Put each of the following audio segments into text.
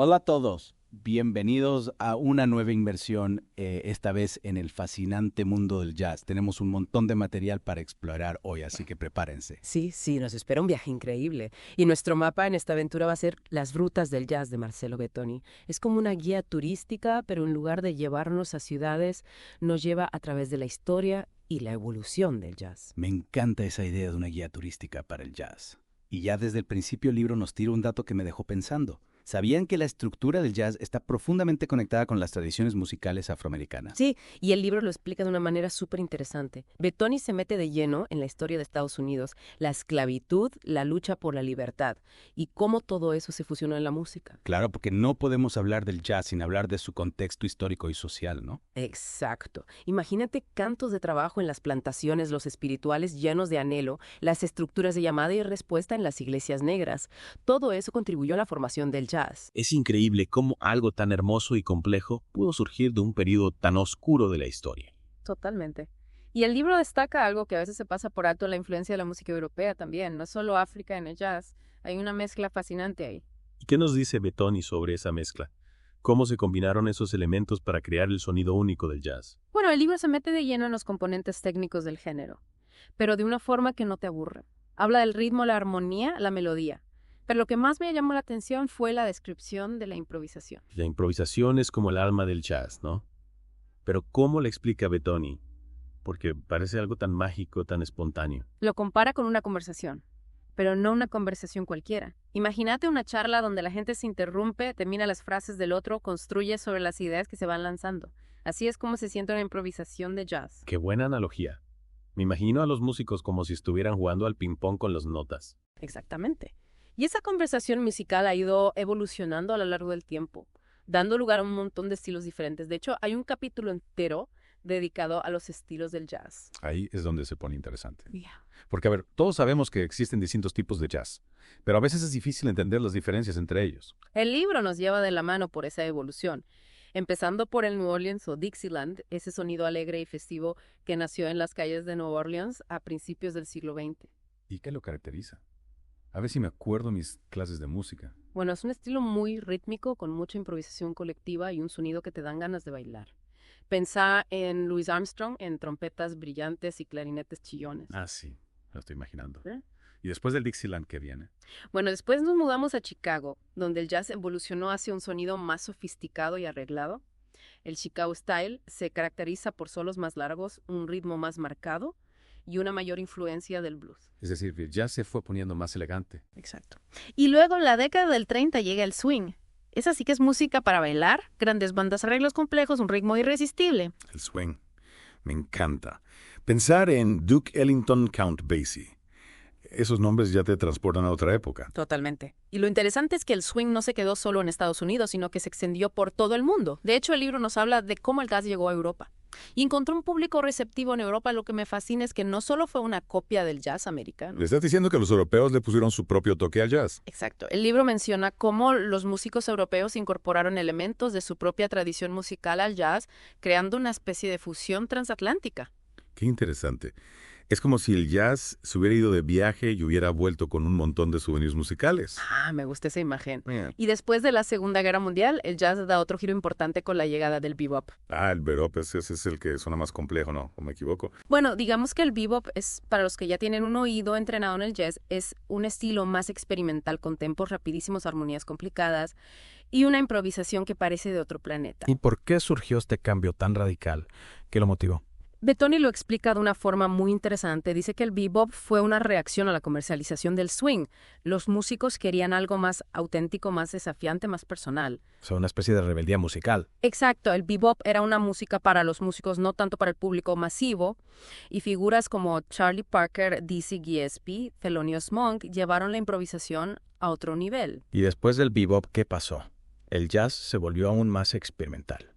Hola a todos, bienvenidos a una nueva inversión, esta vez en el fascinante mundo del jazz. Tenemos un montón de material para explorar hoy, así que prepárense. Sí, nos espera un viaje increíble. Y nuestro mapa en esta aventura va a ser Las Rutas del Jazz de Marcelo Bettoni. Es como una guía turística, pero en lugar de llevarnos a ciudades, nos lleva a través de la historia y la evolución del jazz. Me encanta esa idea de una guía turística para el jazz. Y ya desde el principio el libro nos tira un dato que me dejó pensando. ¿Sabían que la estructura del jazz está profundamente conectada con las tradiciones musicales afroamericanas? Sí, y el libro lo explica de una manera súper interesante. Bettoni se mete de lleno en la historia de Estados Unidos, la esclavitud, la lucha por la libertad y cómo todo eso se fusionó en la música. Claro, porque no podemos hablar del jazz sin hablar de su contexto histórico y social, ¿no? Exacto. Imagínate cantos de trabajo en las plantaciones, los espirituales llenos de anhelo, las estructuras de llamada y respuesta en las iglesias negras. Todo eso contribuyó a la formación del jazz. Es increíble cómo algo tan hermoso y complejo pudo surgir de un periodo tan oscuro de la historia. Totalmente. Y el libro destaca algo que a veces se pasa por alto, la influencia de la música europea también. No es solo África en el jazz, hay una mezcla fascinante ahí. ¿Y qué nos dice Bettoni sobre esa mezcla? ¿Cómo se combinaron esos elementos para crear el sonido único del jazz? Bueno, el libro se mete de lleno en los componentes técnicos del género, pero de una forma que no te aburre. Habla del ritmo, la armonía, la melodía. Pero lo que más me llamó la atención fue la descripción de la improvisación. La improvisación es como el alma del jazz, ¿no? Pero ¿cómo le explica Bettoni? Porque parece algo tan mágico, tan espontáneo. Lo compara con una conversación, pero no una conversación cualquiera. Imagínate una charla donde la gente se interrumpe, termina las frases del otro, construye sobre las ideas que se van lanzando. Así es como se siente una improvisación de jazz. ¡Qué buena analogía! Me imagino a los músicos como si estuvieran jugando al ping-pong con las notas. Exactamente. Y esa conversación musical ha ido evolucionando a lo largo del tiempo, dando lugar a un montón de estilos diferentes. De hecho, hay un capítulo entero dedicado a los estilos del jazz. Ahí es donde se pone interesante. Yeah. Porque, a ver, todos sabemos que existen distintos tipos de jazz, pero a veces es difícil entender las diferencias entre ellos. El libro nos lleva de la mano por esa evolución, empezando por el New Orleans o Dixieland, ese sonido alegre y festivo que nació en las calles de Nueva Orleans a principios del siglo XX. ¿Y qué lo caracteriza? A ver si me acuerdo mis clases de música. Bueno, es un estilo muy rítmico, con mucha improvisación colectiva y un sonido que te dan ganas de bailar. Pensá en Louis Armstrong, en trompetas brillantes y clarinetes chillones. Ah, sí, lo estoy imaginando. ¿Eh? ¿Y después del Dixieland qué viene? Bueno, después nos mudamos a Chicago, donde el jazz evolucionó hacia un sonido más sofisticado y arreglado. El Chicago Style se caracteriza por solos más largos, un ritmo más marcado y una mayor influencia del blues. Es decir, el jazz se fue poniendo más elegante. Exacto. Y luego en la década del 30 llega el swing. Esa sí que es música para bailar, grandes bandas, arreglos complejos, un ritmo irresistible. El swing. Me encanta. Pensar en Duke Ellington, Count Basie. Esos nombres ya te transportan a otra época. Totalmente. Y lo interesante es que el swing no se quedó solo en Estados Unidos, sino que se extendió por todo el mundo. De hecho, el libro nos habla de cómo el jazz llegó a Europa. Y encontró un público receptivo en Europa. Lo que me fascina es que no solo fue una copia del jazz americano. ¿Le estás diciendo que los europeos le pusieron su propio toque al jazz? Exacto. El libro menciona cómo los músicos europeos incorporaron elementos de su propia tradición musical al jazz, creando una especie de fusión transatlántica. Qué interesante. Es como si el jazz se hubiera ido de viaje y hubiera vuelto con un montón de souvenirs musicales. Ah, me gusta esa imagen. Y después de la Segunda Guerra Mundial, el jazz da otro giro importante con la llegada del bebop. Ah, el bebop, ese es el que suena más complejo, ¿no? ¿O me equivoco? Bueno, digamos que el bebop es, para los que ya tienen un oído entrenado en el jazz, es un estilo más experimental con tempos rapidísimos, armonías complicadas y una improvisación que parece de otro planeta. ¿Y por qué surgió este cambio tan radical? ¿Qué lo motivó? Bettoni lo explica de una forma muy interesante. Dice que el bebop fue una reacción a la comercialización del swing. Los músicos querían algo más auténtico, más desafiante, más personal. O sea, una especie de rebeldía musical. Exacto, el bebop era una música para los músicos, no tanto para el público masivo, y figuras como Charlie Parker, Dizzy Gillespie, Thelonious Monk llevaron la improvisación a otro nivel. Y después del bebop, ¿qué pasó? El jazz se volvió aún más experimental.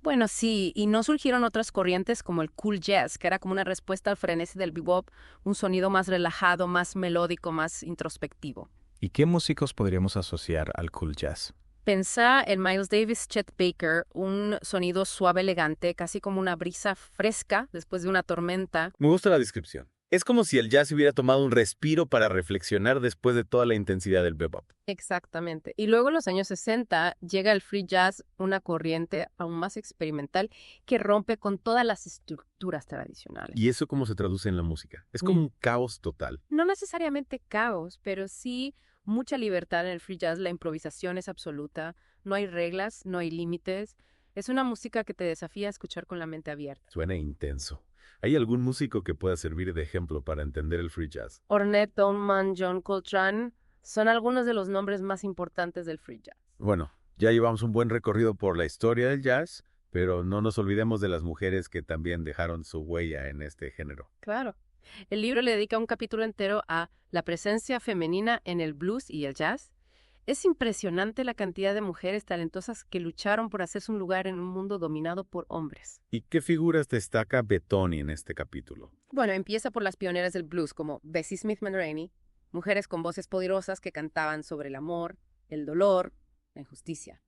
Bueno, sí, y no surgieron otras corrientes como el cool jazz, que era como una respuesta al frenesí del bebop, un sonido más relajado, más melódico, más introspectivo. ¿Y qué músicos podríamos asociar al cool jazz? Pensá en Miles Davis, Chet Baker, un sonido suave, elegante, casi como una brisa fresca después de una tormenta. Me gusta la descripción. Es como si el jazz hubiera tomado un respiro para reflexionar después de toda la intensidad del bebop. Exactamente. Y luego en los años 60 llega el free jazz, una corriente aún más experimental que rompe con todas las estructuras tradicionales. ¿Y eso cómo se traduce en la música? Es como un caos total. No necesariamente caos, pero sí mucha libertad en el free jazz. La improvisación es absoluta, no hay reglas, no hay límites. Es una música que te desafía a escuchar con la mente abierta. Suena intenso. ¿Hay algún músico que pueda servir de ejemplo para entender el free jazz? Ornette Coleman, John Coltrane son algunos de los nombres más importantes del free jazz. Bueno, ya llevamos un buen recorrido por la historia del jazz, pero no nos olvidemos de las mujeres que también dejaron su huella en este género. Claro. El libro le dedica un capítulo entero a la presencia femenina en el blues y el jazz. Es impresionante la cantidad de mujeres talentosas que lucharon por hacerse un lugar en un mundo dominado por hombres. ¿Y qué figuras destaca Bettoni en este capítulo? Bueno, empieza por las pioneras del blues como Bessie Smith Mulroney, mujeres con voces poderosas que cantaban sobre el amor, el dolor, la injusticia.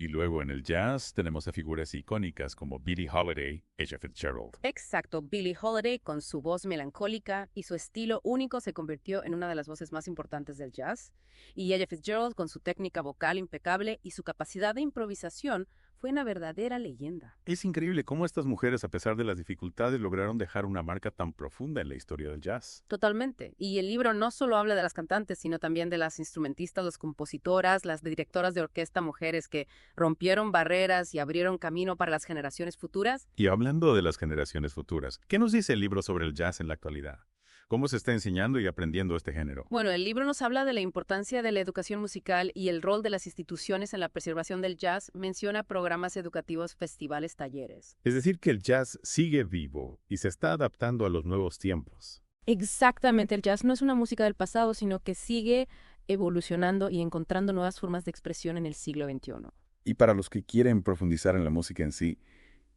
Y luego en el jazz tenemos a figuras icónicas como Billie Holiday, Ella Fitzgerald. Exacto, Billie Holiday con su voz melancólica y su estilo único se convirtió en una de las voces más importantes del jazz. Y Ella Fitzgerald con su técnica vocal impecable y su capacidad de improvisación fue una verdadera leyenda. Es increíble cómo estas mujeres, a pesar de las dificultades, lograron dejar una marca tan profunda en la historia del jazz. Totalmente. Y el libro no solo habla de las cantantes, sino también de las instrumentistas, las compositoras, las directoras de orquesta mujeres que rompieron barreras y abrieron camino para las generaciones futuras. Y hablando de las generaciones futuras, ¿qué nos dice el libro sobre el jazz en la actualidad? ¿Cómo se está enseñando y aprendiendo este género? Bueno, el libro nos habla de la importancia de la educación musical y el rol de las instituciones en la preservación del jazz. Menciona programas educativos, festivales, talleres. Es decir, que el jazz sigue vivo y se está adaptando a los nuevos tiempos. Exactamente, el jazz no es una música del pasado, sino que sigue evolucionando y encontrando nuevas formas de expresión en el siglo XXI. Y para los que quieren profundizar en la música en sí,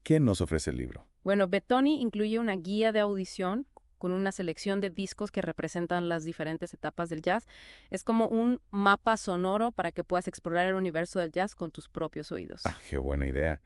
¿qué nos ofrece el libro? Bueno, Bettoni incluye una guía de audición con una selección de discos que representan las diferentes etapas del jazz. Es como un mapa sonoro para que puedas explorar el universo del jazz con tus propios oídos. Ah, qué buena idea.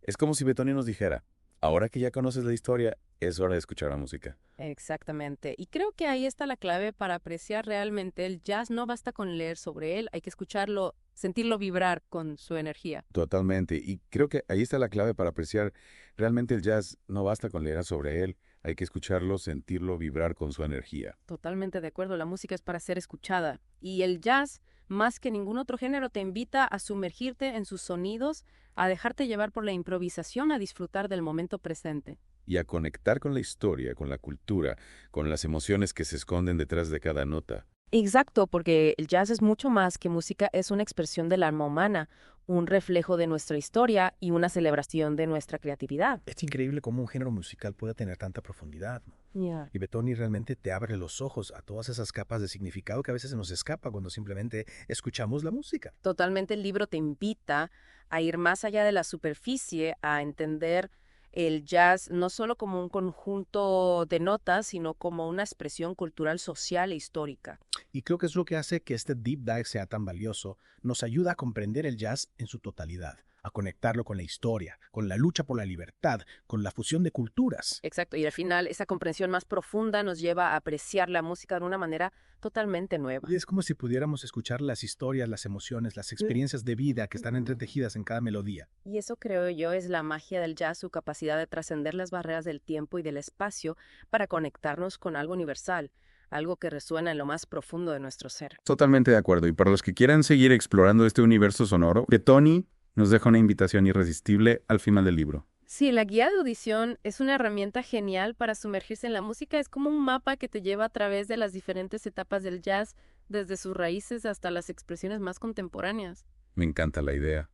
Es como si Bettoni nos dijera, ahora que ya conoces la historia, es hora de escuchar la música. Exactamente. Y creo que ahí está la clave para apreciar realmente el jazz. No basta con leer sobre él, hay que escucharlo, sentirlo vibrar con su energía. Totalmente. Y creo que ahí está la clave para apreciar realmente el jazz. No basta con leer sobre él, hay que escucharlo, sentirlo, vibrar con su energía. Totalmente de acuerdo, la música es para ser escuchada. Y el jazz, más que ningún otro género, te invita a sumergirte en sus sonidos, a dejarte llevar por la improvisación, a disfrutar del momento presente. Y a conectar con la historia, con la cultura, con las emociones que se esconden detrás de cada nota. Exacto, porque el jazz es mucho más que música, es una expresión del alma humana, un reflejo de nuestra historia y una celebración de nuestra creatividad. Es increíble cómo un género musical puede tener tanta profundidad, ¿no? Y Bettoni realmente te abre los ojos a todas esas capas de significado que a veces se nos escapa cuando simplemente escuchamos la música. Totalmente el libro te invita a ir más allá de la superficie, a entender el jazz no solo como un conjunto de notas, sino como una expresión cultural, social e histórica. Y creo que es lo que hace que este deep dive sea tan valioso. Nos ayuda a comprender el jazz en su totalidad, a conectarlo con la historia, con la lucha por la libertad, con la fusión de culturas. Exacto, y al final esa comprensión más profunda nos lleva a apreciar la música de una manera totalmente nueva. Y es como si pudiéramos escuchar las historias, las emociones, las experiencias de vida que están entretejidas en cada melodía. Y eso creo yo es la magia del jazz, su capacidad de trascender las barreras del tiempo y del espacio para conectarnos con algo universal, algo que resuena en lo más profundo de nuestro ser. Totalmente de acuerdo. Y para los que quieran seguir explorando este universo sonoro, Bettoni nos deja una invitación irresistible al final del libro. Sí, la guía de audición es una herramienta genial para sumergirse en la música. Es como un mapa que te lleva a través de las diferentes etapas del jazz, desde sus raíces hasta las expresiones más contemporáneas. Me encanta la idea.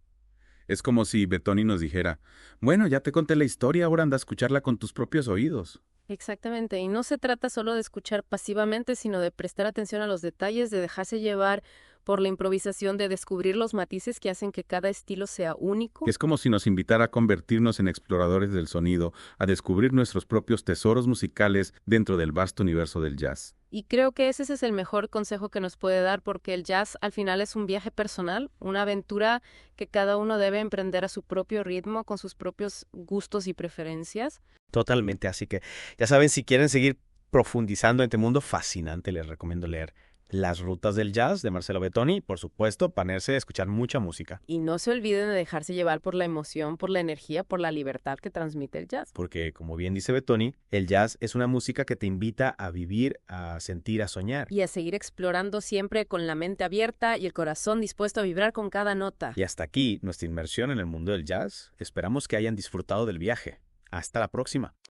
Es como si Bettoni nos dijera, bueno, ya te conté la historia, ahora anda a escucharla con tus propios oídos. Exactamente, y no se trata solo de escuchar pasivamente, sino de prestar atención a los detalles, de dejarse llevar por la improvisación, de descubrir los matices que hacen que cada estilo sea único. Es como si nos invitara a convertirnos en exploradores del sonido, a descubrir nuestros propios tesoros musicales dentro del vasto universo del jazz. Y creo que ese es el mejor consejo que nos puede dar, porque el jazz al final es un viaje personal, una aventura que cada uno debe emprender a su propio ritmo, con sus propios gustos y preferencias. Totalmente, así que ya saben, si quieren seguir profundizando en este mundo fascinante. Les recomiendo leer Las Rutas del Jazz de Marcelo Bettoni. Por supuesto, ponerse a escuchar mucha música. Y no se olviden de dejarse llevar por la emoción, por la energía, por la libertad que transmite el jazz. Porque, como bien dice Bettoni, el jazz es una música que te invita a vivir, a sentir, a soñar. Y a seguir explorando siempre con la mente abierta y el corazón dispuesto a vibrar con cada nota. Y hasta aquí nuestra inmersión en el mundo del jazz. Esperamos que hayan disfrutado del viaje. Hasta la próxima.